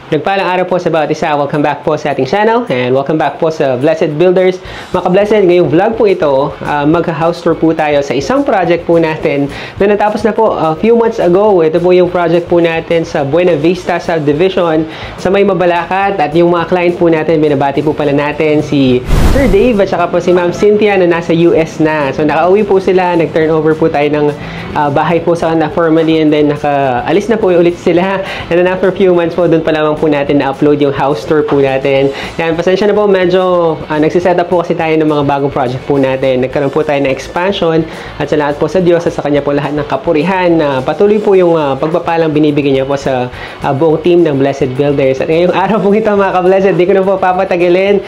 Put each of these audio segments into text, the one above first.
Nagpalang araw po sa bawat isa. Welcome back po sa ating channel and welcome back po sa Blessed Builders. Mga ka-Blessed, ngayong vlog po ito, mag-house tour po tayo sa isang project po natin na natapos na po a few months ago. Ito po yung project po natin sa Buena Vista Subdivision sa May Mabalacat, at yung mga client po natin, binabati po pala natin si Sir Dave at saka po si Ma'am Cynthia na nasa US na. So nakauwi po sila, nag-turnover po tayo ng bahay po sa kanila formally, and then nakaalis na po ulit sila, and then after a few months po, doon pa lamang po natin na-upload yung house tour po natin. Yan, pasensya na po, medyo nagsiset up po kasi tayo ng mga bagong project po natin. Nagkaroon po tayo ng expansion, at sa lahat po sa Diyos at sa Kanya po lahat ng kapurihan. Patuloy po yung pagpapalang binibigyan niya po sa buong team ng Blessed Builders. At ngayong araw po ito, mga ka-Blessed, di ko na po papatagilin.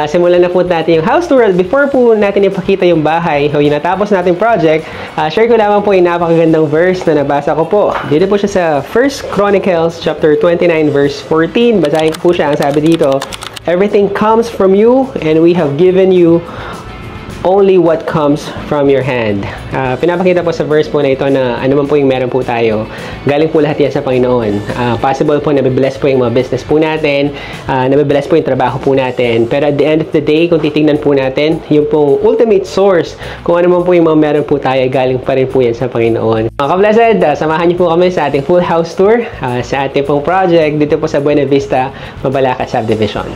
Simulan na po natin yung house tour. Before po natin ipakita yung bahay o yung natapos natin project, share ko lamang po yung napakagandang verse na nabasa ko po. Dito po siya sa 1 Chronicles chapter 29 verse 14. Basahin ko po siya. Ang sabi dito, "Everything comes from you, and we have given you only what comes from your hand." Pinapakita po sa verse po na ito na ano man po yung meron po tayo, galing po lahat yan sa Panginoon. Possible po nabibless po yung mga business po natin, nabibless po yung trabaho po natin, pero at the end of the day, kung titignan po natin, yung pong ultimate source, kung ano man po yung mga meron po tayo, galing pa rin po yan sa Panginoon. Mga ka-Blessed, samahan niyo po kami sa ating full house tour sa ating pong project dito po sa Buena Vista Mabalacat Subdivision.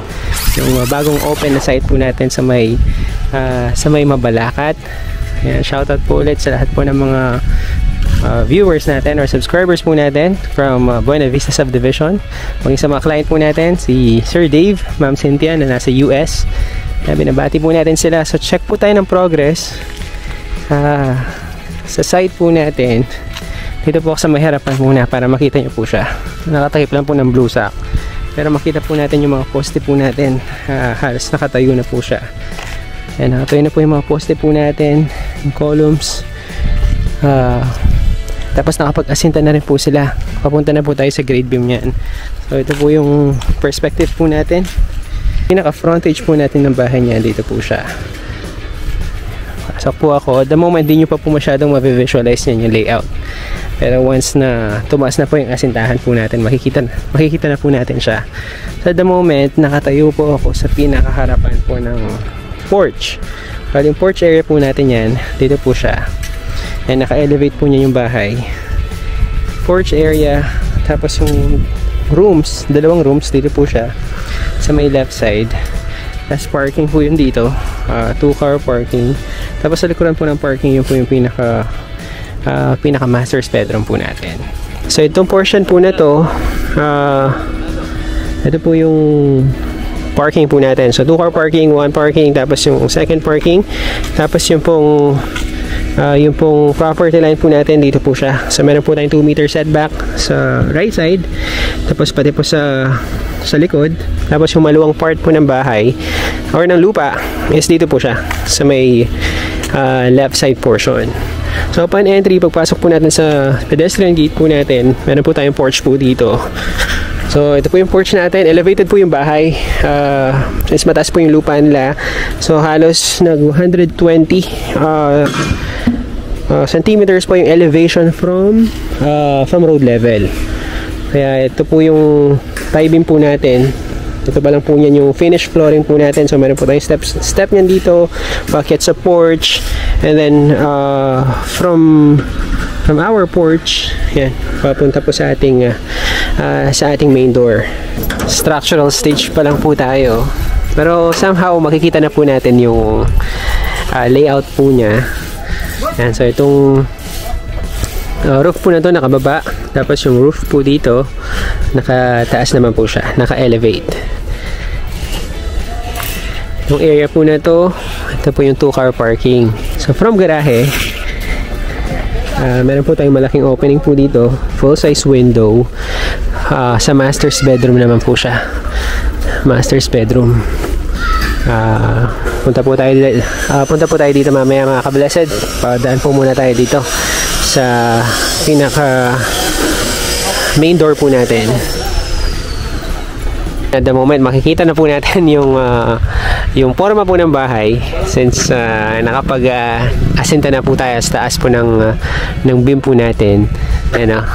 Yung bagong open na site po natin sa may Mabalacat. Ayan, shoutout po ulit sa lahat po ng mga viewers natin or subscribers po natin from Buena Vista Subdivision. Maging sa mga client po natin, si Sir Dave, Ma'am Cynthia na nasa US. Binabati po natin sila. So check po tayo ng progress sa site po natin. Dito po ako sa may harapan muna para makita nyo po siya. Nakatakip lang po ng blue sack, pero makita po natin yung mga poste po natin. Halos nakatayo na po siya. Ayan, nakatayo na po yung mga poste po natin, yung columns. Tapos nakapag-asinta na rin po sila. Papunta na po tayo sa grade beam yan. So ito po yung perspective po natin. Pinaka-frontage po natin ng bahay niya, dito po siya. Pasok po ako. The moment, di nyo pa po masyadong ma-visualize niyan yung layout. Pero once na tumaas na po yung asintahan po natin, makikita na po natin siya. So the moment, nakatayo po ako sa pinakaharapan po ng porch. Yung porch area po natin yan, dito po siya. And naka-elevate po niya yung bahay. Porch area, tapos yung rooms, dalawang rooms, dito po siya sa may left side. Tapos parking po yun dito, 2-car parking. Tapos sa likuran po ng parking, yun po yung pinaka master's bedroom po natin. So itong portion po na to, ito po yung parking po natin. So 2-car parking, 1 parking, tapos yung second parking, tapos yung pong property line po natin, dito po siya. So meron po tayong 2 meter setback sa right side, tapos pati po sa likod. Tapos yung maluwang part po ng bahay or ng lupa is dito po siya sa may left side portion. So upon entry, pagpasok po natin sa pedestrian gate po natin, meron po tayong porch po dito. So ito po yung porch natin. Elevated po yung bahay. Is mataas po yung lupa nila. So halos nag 120 centimeters po yung elevation from road level. Kaya ito po yung tie beam po natin. Ito pa lang po niyan yung finished flooring po natin. So meron po tayong step niyan dito, bucket sa porch, and then from our porch, yan, papunta po sa ating main door. Structural stage pa lang po tayo, pero somehow makikita na po natin yung layout po niya. Yan, so itong roof po na to nakababa, tapos yung roof po dito nakataas naman po siya, naka-elevate. Yung area po na to, ito po yung 2-car parking. So from garahe, meron po tayong malaking opening po dito, full size window. Sa master's bedroom naman po siya, master's bedroom. Punta po tayo dito mamaya, mga ka-Blessed. Padaan po muna tayo dito sa pinaka main door po natin. At the moment, makikita na po natin yung forma po ng bahay, since nakapag-asinta na po tayo sa taas po ng beam po natin. Ayan,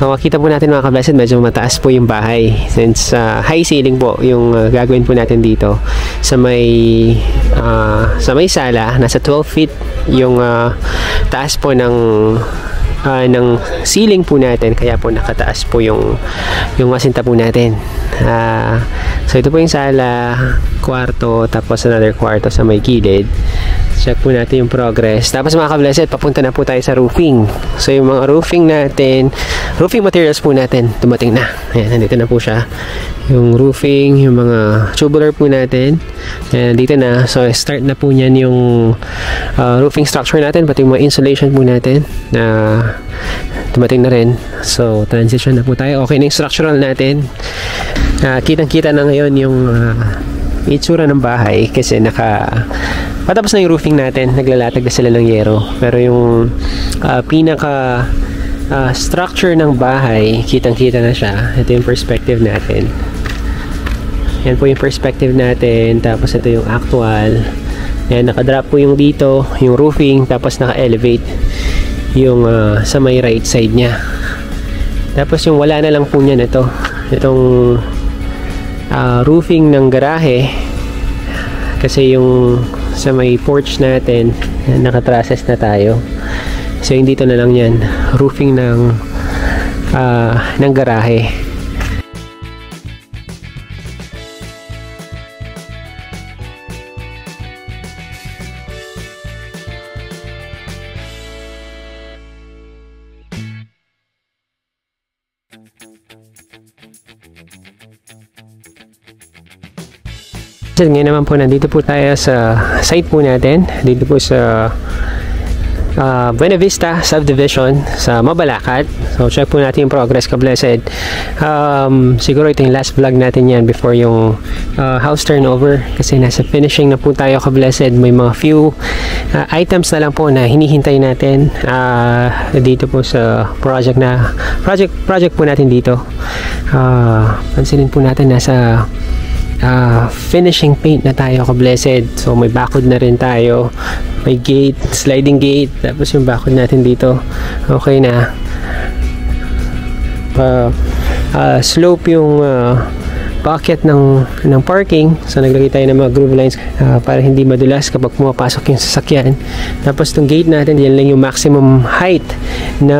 makita po natin mga ka-blessed, medyo mataas po yung bahay since high ceiling po yung gagawin po natin dito sa may sala. Nasa 12 feet yung taas po ng ceiling po natin, kaya po nakataas po yung masinta po natin. So ito po yung sala, kwarto, tapos another kwarto sa may gilid. Check po natin yung progress. Tapos mga ka-blessed, papunta na po tayo sa roofing. So yung mga roofing natin, roofing materials po natin, dumating na. Ayan, nandito na po siya. Yung roofing, yung mga tubular po natin. Ayan, dito na. So start na po niyan yung roofing structure natin, pati yung mga insulation po natin na dumating na rin. So transition na po tayo. Okay na yung structural natin. Kitang-kita na ngayon yung itsura ng bahay kasi patapos na yung roofing natin, naglalatag na sila ng yero, pero yung pinaka structure ng bahay, kitang-kita na siya. Ito yung perspective natin. Yan po yung perspective natin, tapos ito yung actual. Yan, nakadrop po yung dito, yung roofing, tapos naka-elevate yung sa may right side niya. Tapos yung wala na lang po niyan itong roofing ng garahe, kasi yung sa may porch natin nakatraces na tayo. So yung dito na lang yan, roofing ng garahe. Ngayon naman po, nandito po tayo sa site po natin, dito po sa Buena Vista Subdivision sa Mabalacat. So check po natin yung progress, ka-blessed. Siguro ito yung last vlog natin yan before yung house turnover, kasi nasa finishing na po tayo, ka-blessed. May mga few items na lang po na hinihintay natin dito po sa project po natin dito. Pansinin po natin, nasa finishing paint na tayo, ka-blessed. So may bakod na rin tayo, may gate, sliding gate, tapos yung bakod natin dito okay na. Slope yung bucket ng parking, so naglagay tayo ng mga groove lines para hindi madulas kapag pumapasok yung sasakyan. Tapos itong gate natin, yan lang yung maximum height na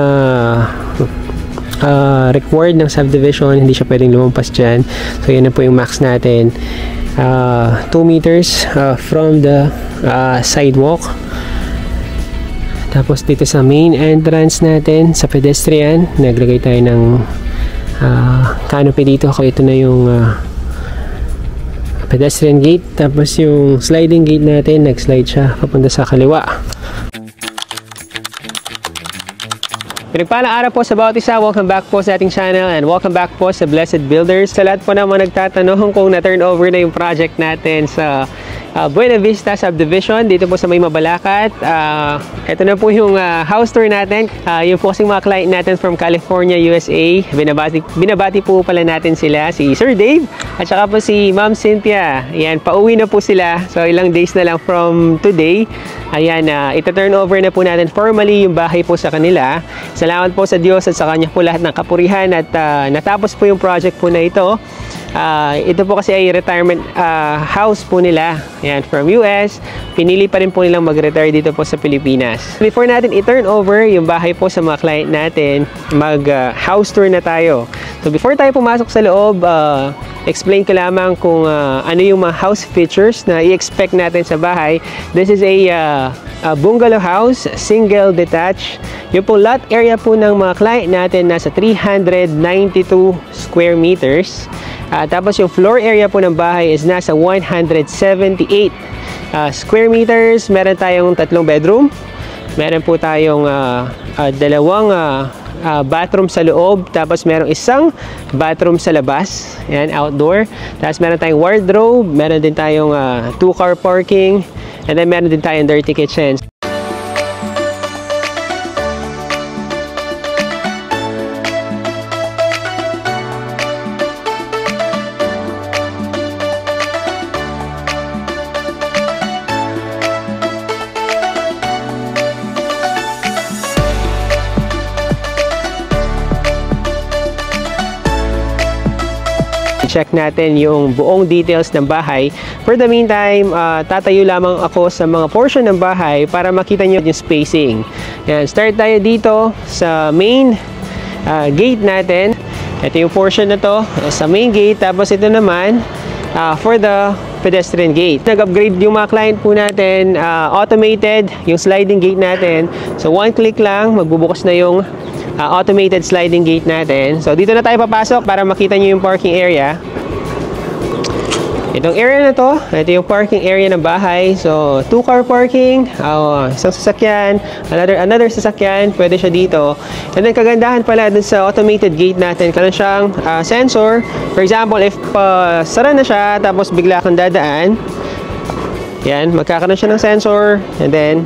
required ng subdivision, hindi siya pwedeng lumampas dyan. So yan na po yung max natin, 2 meters from the sidewalk. Tapos dito sa main entrance natin, sa pedestrian, naglagay tayo ng canopy dito. Ito na yung pedestrian gate. Tapos yung sliding gate natin, nag-slide siya papunta sa kaliwa. Pinagpalang araw po sa bawat isa. Welcome back po sa ating channel and welcome back po sa Blessed Builders. Sa lahat po naman nagtatanong kung na-turn over na yung project natin sa Buena Vista Subdivision dito po sa may Mabalacat. Ito na po yung house tour natin. Yung po kasing mga client natin from California, USA. Binabati po pala natin sila, si Sir Dave at saka po si Ma'am Cynthia. Ayan, pauwi na po sila. So ilang days na lang from today. Ayan, ita-turn over na po natin formally yung bahay po sa kanila. Salamat po sa Diyos at sa Kanya po lahat ng kapurihan at natapos po yung project po na ito. Ito po kasi ay retirement house po nila. Ayan, from US. Pinili pa rin po nilang mag-retire dito po sa Pilipinas. Before natin i-turn over yung bahay po sa mga client natin, mag-house tour na tayo. So before tayo pumasok sa loob, explain ko lamang kung ano yung mga house features na i-expect natin sa bahay. This is a bungalow house, single detached. Yung po lot area po ng mga client natin nasa 392 square meters. Tapos yung floor area po ng bahay is nasa 178 square meters. Meron tayong 3 bedroom. Meron po tayong 2 bathroom sa loob. Tapos meron 1 bathroom sa labas. Ayan, outdoor. Tapos meron tayong wardrobe. Meron din tayong 2-car parking. And then meron din tayong dirty kitchen. check natin yung buong details ng bahay. For the meantime, tatayo lamang ako sa mga portion ng bahay para makita nyo yung spacing. Yan, start tayo dito sa main gate natin. Ito yung portion na to sa main gate. Tapos ito naman for the pedestrian gate. Nag-upgrade yung mga client po natin, automated yung sliding gate natin. So one click lang, magbubukas na yung automated sliding gate natin. So dito na tayo papasok para makita nyo yung parking area. Itong area na to, ito yung parking area ng bahay. So 2-car parking, isang sasakyan, another sasakyan, pwede siya dito. And then kagandahan pala dun sa automated gate natin, karon siyang sensor. For example, if sara na siya tapos bigla kang dadaan, yan, magkakaroon siya ng sensor and then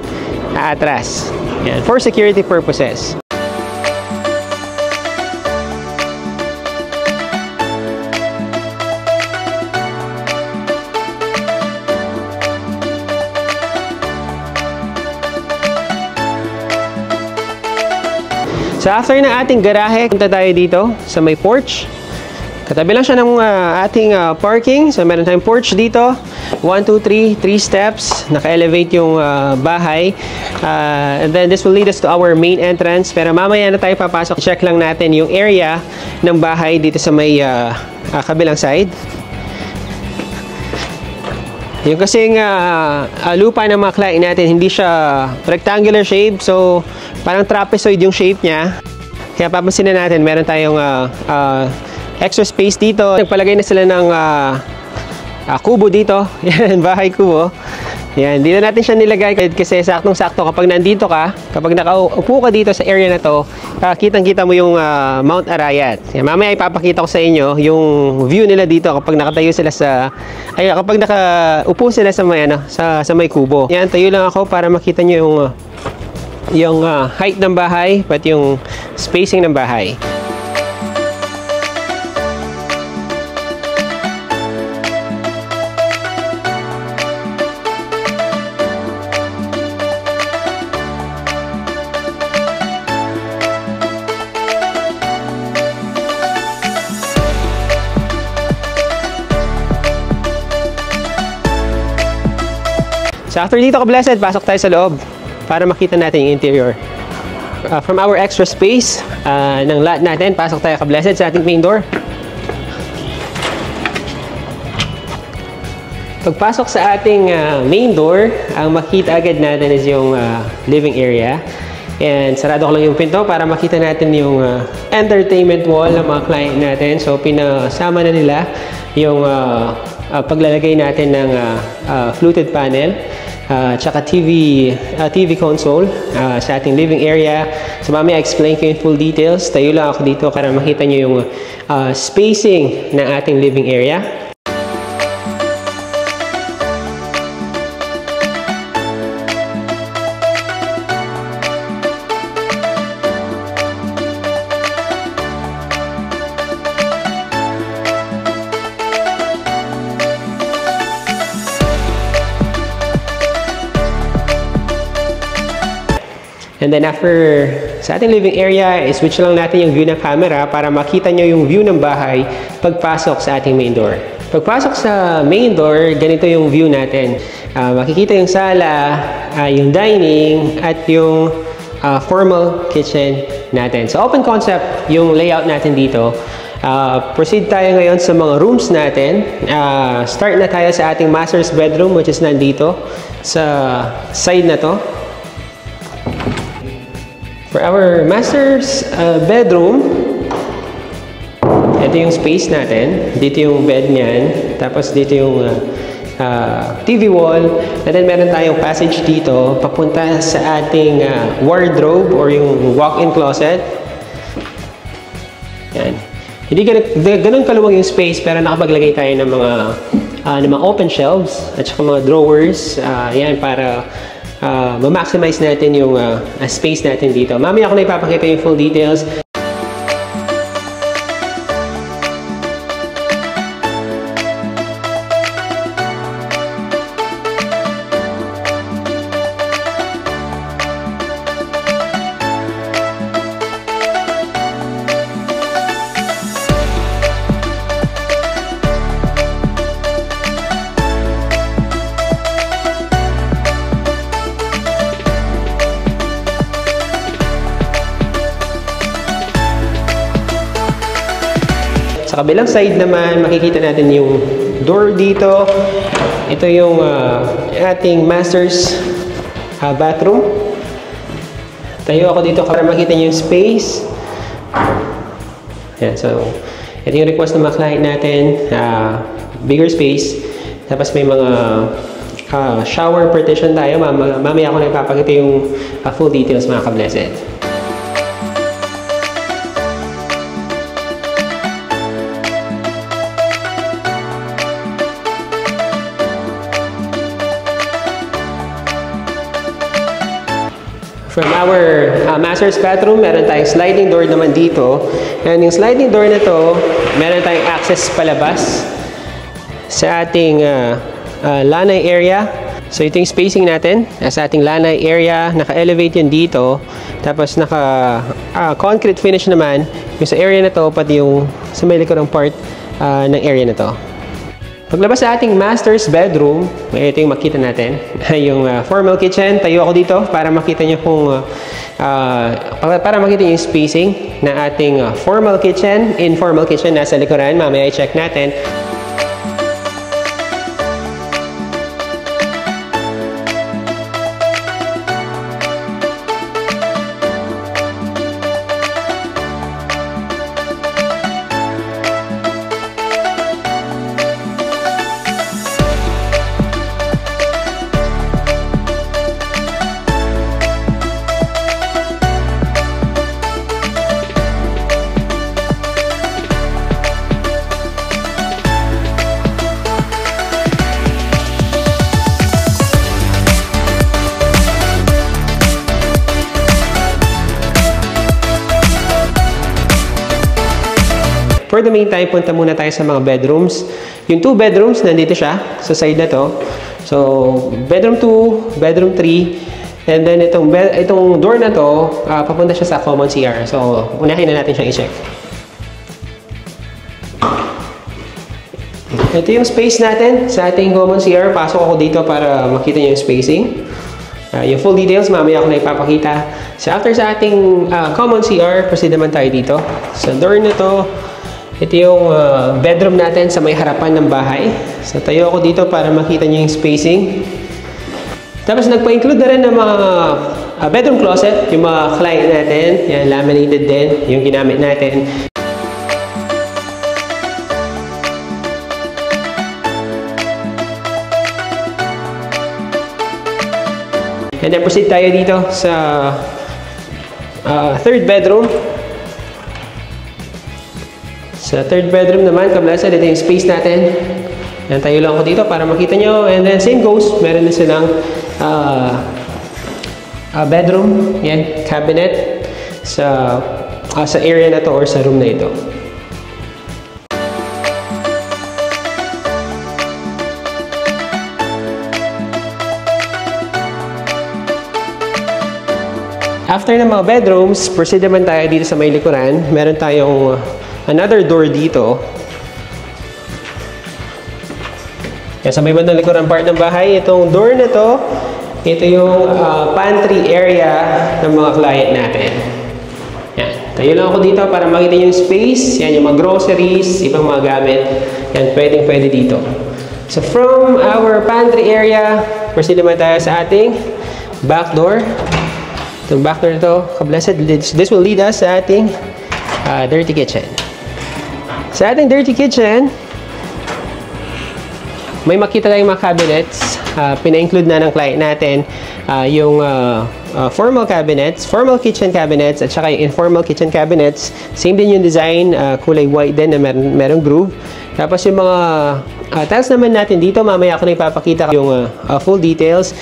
aatras. Yan, for security purposes. So after ng ating garahe, punta tayo dito sa may porch. Katabi lang siya ng ating parking. So meron tayong porch dito. 1, 2, 3 steps. Naka-elevate yung bahay. And then this will lead us to our main entrance. Pero mamaya na tayo papasok. Check lang natin yung area ng bahay dito sa may kabilang side. Yung kasing lupa ng mga client natin, hindi siya rectangular shape. So, parang trapezoid yung shape niya. Kaya papansin na natin, meron tayong extra space dito. Nagpalagay na sila ng kubo dito. Yan, bahay kubo. Yan, dito natin siya nilagay kasi saktong-sakto kapag nandito ka, kapag nakaupo ka dito sa area na to, kitang-kita mo yung Mount Arayat. Yan, mamaya ipapakita ko sa inyo yung view nila dito kapag nakatayo sila kapag nakaupo sila sa may sa may kubo. Yan, tayo lang ako para makita nyo yung height ng bahay, pati yung spacing ng bahay. So after dito ka-blessed, pasok tayo sa loob para makita natin yung interior. From our extra space ng lot natin, pasok tayo ka-blessed sa ating main door. Pagpasok sa ating main door, ang makita agad natin is yung living area. And sarado ko lang yung pinto para makita natin yung entertainment wall ng mga client natin. So pinasama na nila yung paglalagay natin ng fluted panel. Tsaka TV console sa ating living area. So mamaya explain ko yung full details. Tayo lang ako dito para makita nyo yung spacing ng ating living area. And then after sa ating living area, switch lang natin yung view ng camera para makita nyo yung view ng bahay pagpasok sa ating main door. Pagpasok sa main door, ganito yung view natin. Makikita yung sala, yung dining, at yung formal kitchen natin. So open concept yung layout natin dito. Proceed tayo ngayon sa mga rooms natin. Start na tayo sa ating master's bedroom, which is nandito sa side na to. For our master's bedroom, ito yung space natin. Dito yung bed niyan. Tapos dito yung TV wall. And then meron tayong passage dito papunta sa ating wardrobe or yung walk-in closet. Yan. Hindi ganun kaluwag yung space pero nakapaglagay tayo ng mga open shelves at saka mga drawers. Yan para ma-maximize natin yung space natin dito. Mamaya ako na ipapakita yung full details. Sa kabilang side naman, makikita natin yung door dito. Ito yung ating master's bathroom. Tayo ako dito para makita niyo yung space. Yan, so ito yung request ng mga client natin. Bigger space. Tapos may mga shower partition tayo. Mamaya ako na ipapakita yung full details, mga ka-blessed. From our master's bathroom, meron tayong sliding door naman dito. And yung sliding door na to, meron tayong access palabas sa ating lanay area. So ito yung spacing natin sa ating lanay area. Naka-elevate yun dito. Tapos naka-concrete finish naman yung sa area na to, pati yung sa may likurang part ng area na to. Paglabas sa ating master's bedroom, ito yung makita natin, yung formal kitchen. Tayo ako dito para makita nyo kung para makita nyo yung spacing na ating formal kitchen. Informal kitchen nasa likuran, mamaya i-check natin. For the meantime, punta muna tayo sa mga bedrooms. Yung 2 bedrooms, nandito siya sa side na to. So, bedroom 2, bedroom 3, and then itong door na to, papunta siya sa common CR. So, unahin na natin siyang i-check. Ito yung space natin sa ating common CR. Pasok ako dito para makita niyo yung spacing. Yung full details, mamaya ako na ipapakita. So, after sa ating common CR, proceed naman tayo dito. Sa door na to, ito yung bedroom natin sa may harapan ng bahay. So, tayo ako dito para makita nyo yung spacing. Tapos, nagpa-include na rin ng mga bedroom closet. Yung mga client natin. Yan, laminated din. Yung ginamit natin. And then, proceed tayo dito sa third bedroom. Sa third bedroom naman, ka-blessed, ito yung space natin. Yan, tayo lang ako dito para makita nyo. And then, same goes. Meron na silang bedroom. Yan, cabinet sa area na to or sa room na ito. After ng mga bedrooms, proceed naman tayo dito sa may likuran. Meron tayong another door dito. Yan, sa may bandang likuran part ng bahay, itong door na to, ito yung pantry area ng mga client natin. Yan, tayo lang ako dito para makita yung space. Yan, yung mga groceries, ibang mga gamit. Yan, pwede dito. So from our pantry area, proceed naman tayo sa ating back door. Itong back door na to, ka-blessed, this will lead us sa ating dirty kitchen. Sa ating dirty kitchen, may makita tayong mga cabinets. Pina-include na ng client natin yung formal cabinets, formal kitchen cabinets, at saka yung informal kitchen cabinets. Same din yung design, kulay white din na merong groove. Tapos yung mga tiles naman natin dito, mamaya ako na ipapakita yung full details.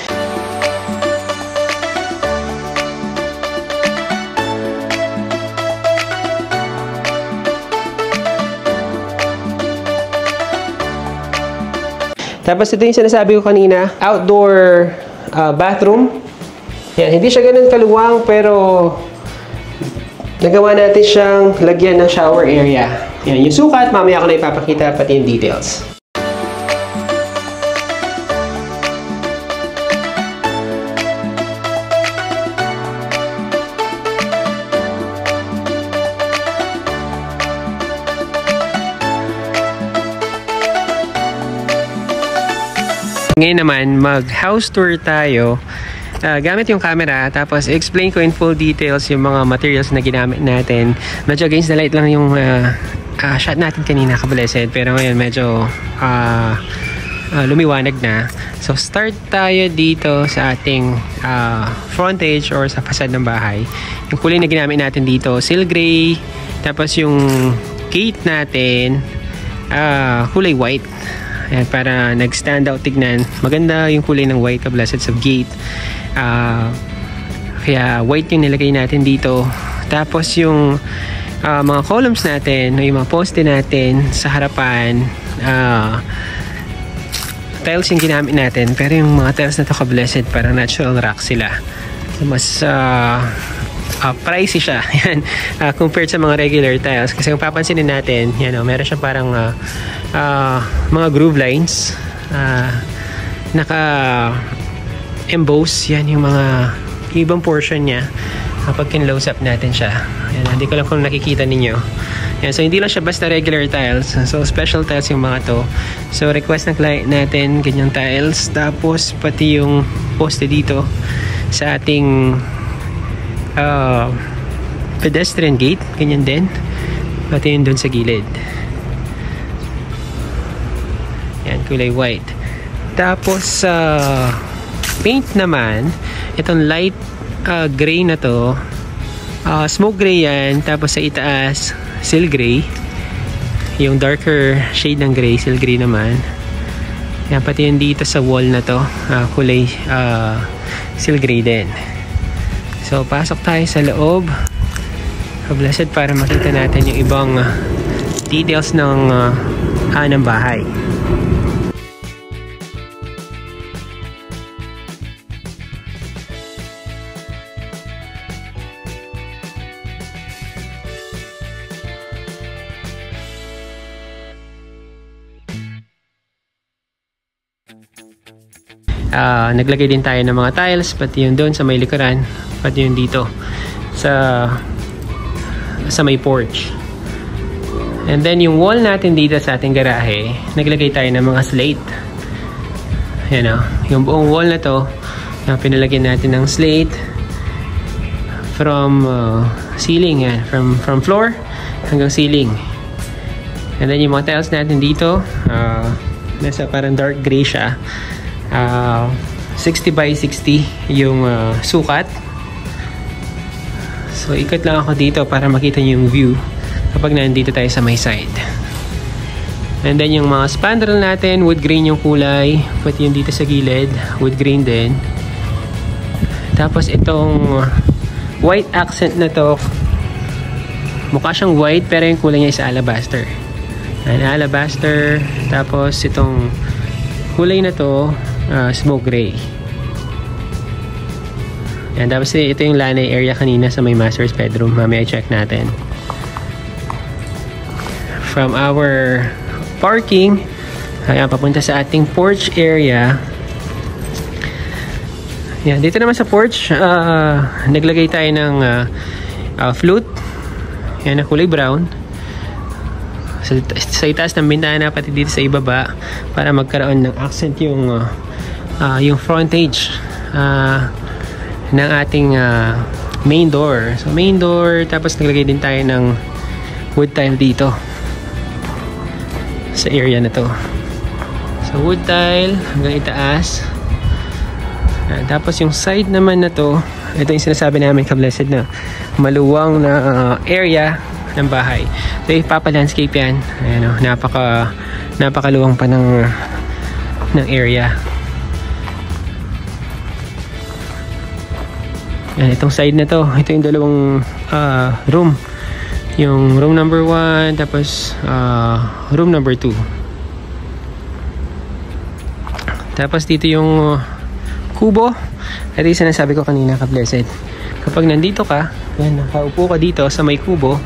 Tapos ito yung sinasabi ko kanina, outdoor bathroom. Yan, hindi siya ganun kaluwang pero nagawa natin siyang lagyan ng shower area. Yan, yung sukat, mamaya ako na ipapakita pati yung details. ngayon naman mag-house tour tayo gamit yung camera, tapos explain ko in full details yung mga materials na ginamit natin. Medyo against the light lang yung shot natin kanina, ka-blessed, pero ngayon medyo lumiwanag na. So start tayo dito sa ating frontage or sa facade ng bahay. Yung kulay na ginamit natin dito, seal gray, tapos yung gate natin kulay white. Ayan, para nag-stand out tignan. Maganda yung kulay ng white, ka-blessed, sa gate. Kaya white yung nilagay natin dito. Tapos yung mga columns natin, yung mga poste natin sa harapan, tiles yung ginamit natin. Pero yung mga tiles na to, ka-blessed, parang natural rock sila. So, mas pricey siya yan, compared sa mga regular tiles. Kasi kung papansinin natin, yan, meron siya parang mga groove lines, naka emboss yan yung mga ibang portion niya kapag kinlose up natin siya. Yan, hindi ko lang kung nakikita ninyo. Yan, so hindi lang siya basta regular tiles, so special tiles yung mga to. So request ng client natin ganyang tiles, tapos pati yung poste dito sa ating pedestrian gate, ganyan din, pati yun dun sa gilid. Yan, kulay white. Tapos paint naman, itong light gray na to, smoke gray yan, tapos sa itaas seal gray, yung darker shade ng gray, seal gray naman. Yan, pati yun dito sa wall na to, kulay seal gray din. So pasok tayo sa loob, ka-blessed, para makita natin yung ibang details ng bahay. Naglagay din tayo ng mga tiles, pati yung doon sa may likuran, pati yung dito sa may porch. And then yung wall natin dito sa ating garahe, naglagay tayo ng mga slate. Yan, yung buong wall na to, pinalagyan natin ng slate from ceiling, yan, from floor hanggang ceiling. And then yung mga tiles natin dito, nasa parang dark gray siya. 60 by 60 yung sukat. So ikot lang ako dito para makita nyo yung view kapag nandito tayo sa may side. And then yung mga spandrel natin, wood grain yung kulay, pati yung dito sa gilid, wood grain din. Tapos itong white accent na to, mukha siyang white pero yung kulay niya is alabaster. Alabaster. Tapos itong kulay na to, smoke gray. Yan, tapos ito yung lanay area kanina sa may master's bedroom. Mamaya check natin. From our parking, ayan, papunta sa ating porch area. Yan, dito naman sa porch, naglagay tayo ng flute. Yan, na kulay brown. Sa itaas ng bintana, pati dito sa ibaba, para magkaroon ng accent yung frontage ng ating main door. So main door, tapos naglagay din tayo ng wood tile dito sa area na to. So wood tile hanggang itaas. Tapos yung side naman na to, ito yung sinasabi namin, ka-blessed, na maluwang na area ng bahay. So ipapa-landscape yan. Ayan, napakaluwang pa ng area. Yan, itong side na to, ito yung dalawang room. Yung room number 1, tapos room number 2. Tapos dito yung kubo. Ito yung sinasabi ko kanina, ka-blessed. Kapag nandito ka, yan, nakaupo ka dito sa may kubo,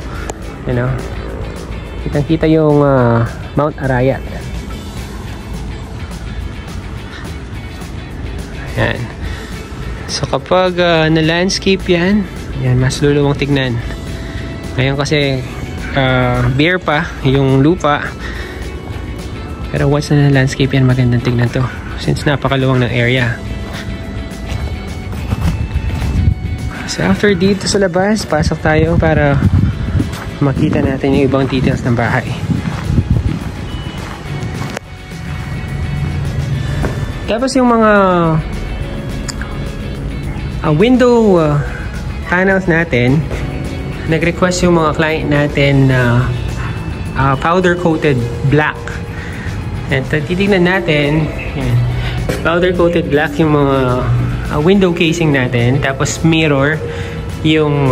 kitang-kita yung Mount Arayat. Yan. So kapag na-landscape yan, mas luluwang tignan. Ngayon kasi bare pa yung lupa. Pero once na landscape yan, magandang tignan to. since napakaluwang ng area. So after dito sa labas, pasok tayo para makita natin yung ibang details ng bahay. Tapos yung mga window panels natin, nag-request yung mga client natin na powder coated black. And titignan natin, yan, powder coated black yung mga window casing natin, tapos mirror yung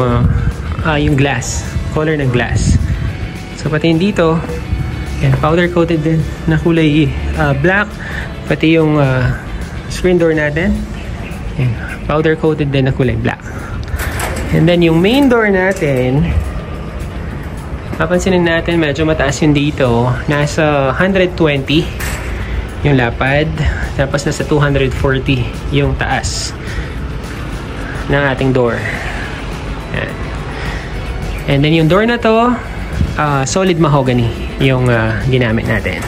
glass, color ng glass. So pati yung dito, yan, powder coated din na kulay black, pati yung screen door natin, yan, powder coated din na kulay black. And then yung main door natin, papansinin natin medyo mataas yung dito, nasa 120 yung lapad, tapos nasa 240 yung taas ng ating door. Yan. And then yung door na to, solid mahogany yung ginamit natin.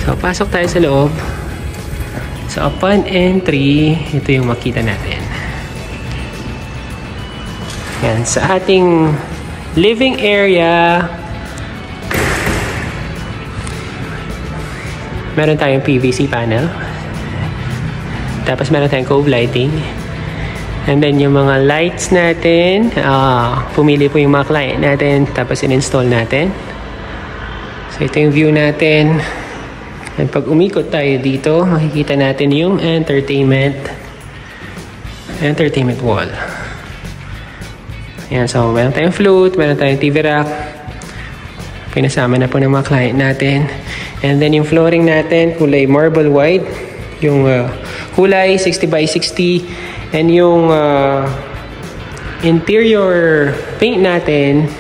So pasok tayo sa loob. So upon entry, ito yung makita natin. Yan, sa ating living area, meron tayong PVC panel. Tapos meron tayong cove lighting. And then yung mga lights natin, pumili po yung mga client natin, tapos in-install natin. So ito yung view natin. And pag umikot tayo dito, makikita natin yung entertainment wall. Yan, so meron tayong flute, meron tayong TV rack. Pinasama na po ng mga client natin. And then yung flooring natin, kulay marble white. Yung kulay 60 by 60. And yung interior paint natin,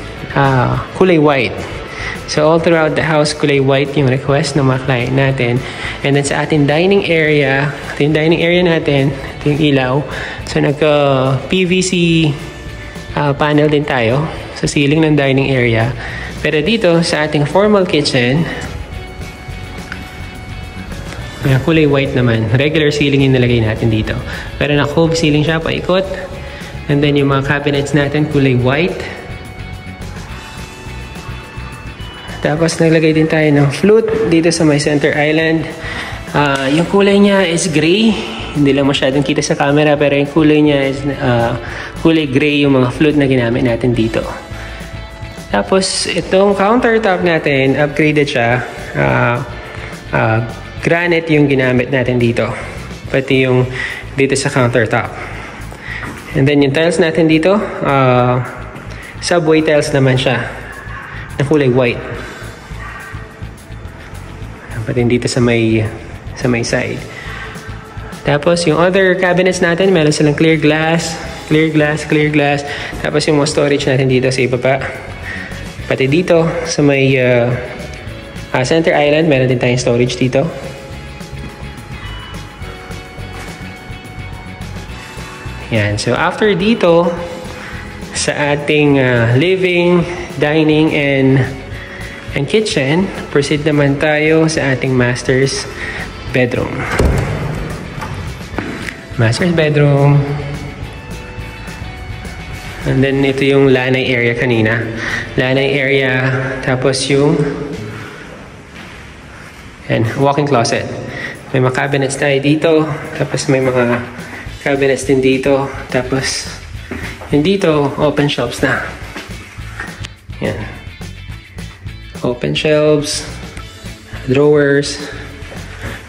kulay white. So all throughout the house, kulay white yung request ng mga client natin. And then sa ating dining area, ito yung dining area natin, ito yung ilaw. So nagka-PVC panel din tayo sa ceiling ng dining area. Pero dito sa ating formal kitchen, kulay white naman. Regular ceiling yung nilagay natin dito. Pero na-cove ceiling siya, paikot. And then yung mga cabinets natin, kulay white. Tapos naglagay din tayo ng flute dito sa my center island. Yung kulay niya is gray. Hindi lang masyadong kita sa camera, pero yung kulay niya is kulay gray yung mga flute na ginamit natin dito. Tapos itong countertop natin, upgraded siya. Granite yung ginamit natin dito. Pati yung dito sa countertop. And then yung tiles natin dito, subway tiles naman siya. Na kulay white. Pati dito sa may side. Tapos yung other cabinets natin, meron silang clear glass. Tapos yung mga storage natin dito sa ibaba. Pati dito sa may center island, meron din tayong storage dito. Yan. So after dito, sa ating living, dining, and kitchen, proceed naman tayo sa ating master's bedroom. Master's bedroom. And then ito yung lanay area kanina. Lanay area, tapos yung walk-in closet. May mga cabinets tayo dito, tapos may mga cabinets din dito, tapos yung dito, open shelves na. Yan. Open shelves, drawers,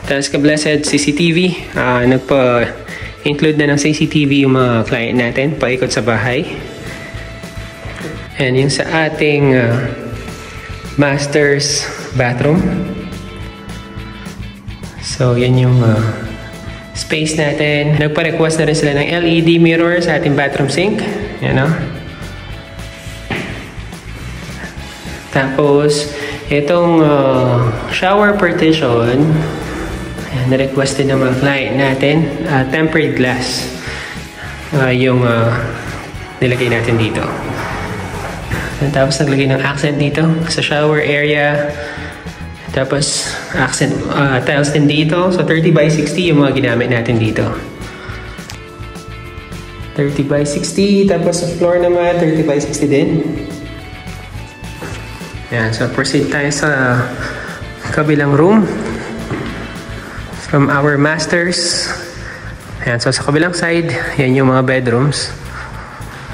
tapos ka-blessed CCTV. Nagpa-include na ng CCTV yung mga client natin, paikot sa bahay. And yung sa ating master's bathroom. So, yan yung space natin. Nagpa-request na rin sila ng LED mirror sa ating bathroom sink. Yan o. Tapos, itong shower partition, na-request din ng mga client natin, tempered glass yung nilagay natin dito. Tapos, naglagay ng accent dito sa shower area. Tapos, accent tiles din dito. So 30 by 60 yung mga ginamit natin dito. 30 by 60. Tapos sa floor naman, 30 by 60 din. Yan. So proceed tayo sa kabilang room. From our masters. Yan. So sa kabilang side, yan yung mga bedrooms.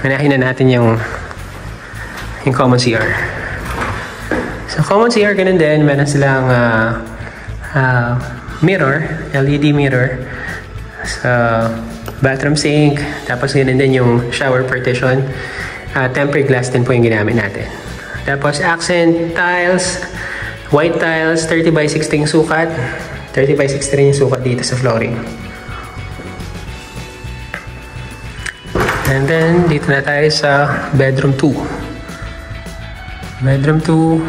Manahin na natin yung common CR. So common CR, ganun din. Meron silang mirror, LED mirror sa bathroom sink. Tapos ganun din yung shower partition. Tempered glass din po yung ginamit natin. Tapos accent tiles, white tiles, 30 by 60 yung sukat. 30 by 60 rin yung sukat dito sa flooring. And then, dito na tayo sa bedroom 2. Bedroom 2.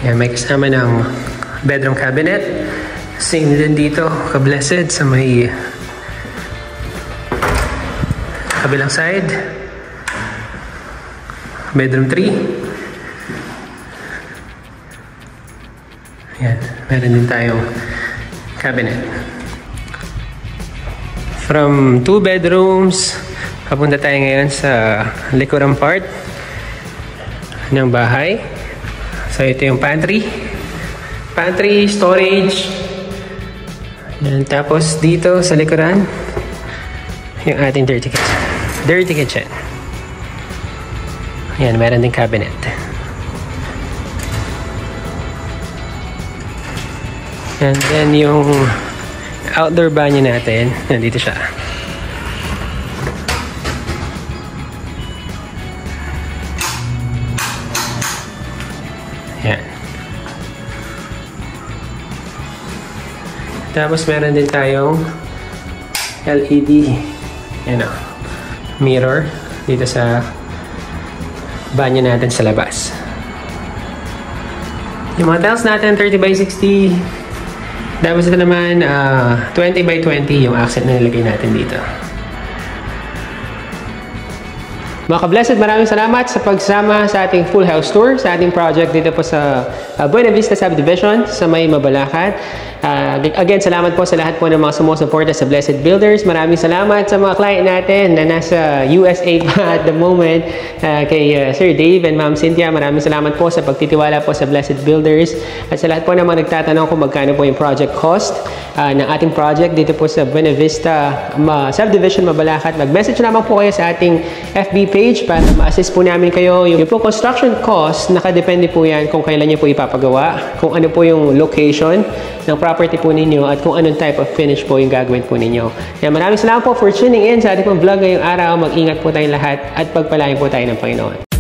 Ayan, may kasama ng bedroom cabinet. Same din dito, ka-blessed sa may kabilang side. Bedroom 3. Ayan, meron din tayong cabinet. From 2 bedrooms, papunta tayo ngayon sa likuran part ng bahay. So ito yung pantry. Pantry, storage. Yan. Tapos dito sa likuran, yung ating dirty kitchen. Dirty kitchen. Yan, meron din cabinet. And then yung outdoor banyo natin, nandito siya. Yan. Tapos meron din tayong LED mirror dito sa banyo natin sa labas. Yung mga tiles natin 30 by 60. Tapos ito naman, 20 by 20 yung accent na nilagay natin dito. Mga ka-blessed, maraming salamat sa pagsama sa ating full house tour, sa ating project dito po sa Buena Vista Subdivision sa may Mabalacat. Again, salamat po sa lahat po ng mga sumusuporta sa Blessed Builders. Maraming salamat sa mga client natin na nasa USA pa at the moment. Kay Sir Dave and Ma'am Cynthia, maraming salamat po sa pagtitiwala po sa Blessed Builders. At sa lahat po ng mga nagtatanong kung magkano po yung project cost ng ating project dito po sa Buena Vista Subdivision Mabalacat. Mag-message naman po kayo sa ating FB page para ma-assist po namin kayo. Yung po construction cost, nakadepende po yan kung kailan nyo po ipapagawa, kung ano po yung location ng property po ninyo at kung anong type of finish po yung gagawin po ninyo. Kaya maraming salamat po for tuning in sa ating pong vlog ngayong araw. Mag-ingat po tayong lahat at pagpalain po tayo ng Panginoon.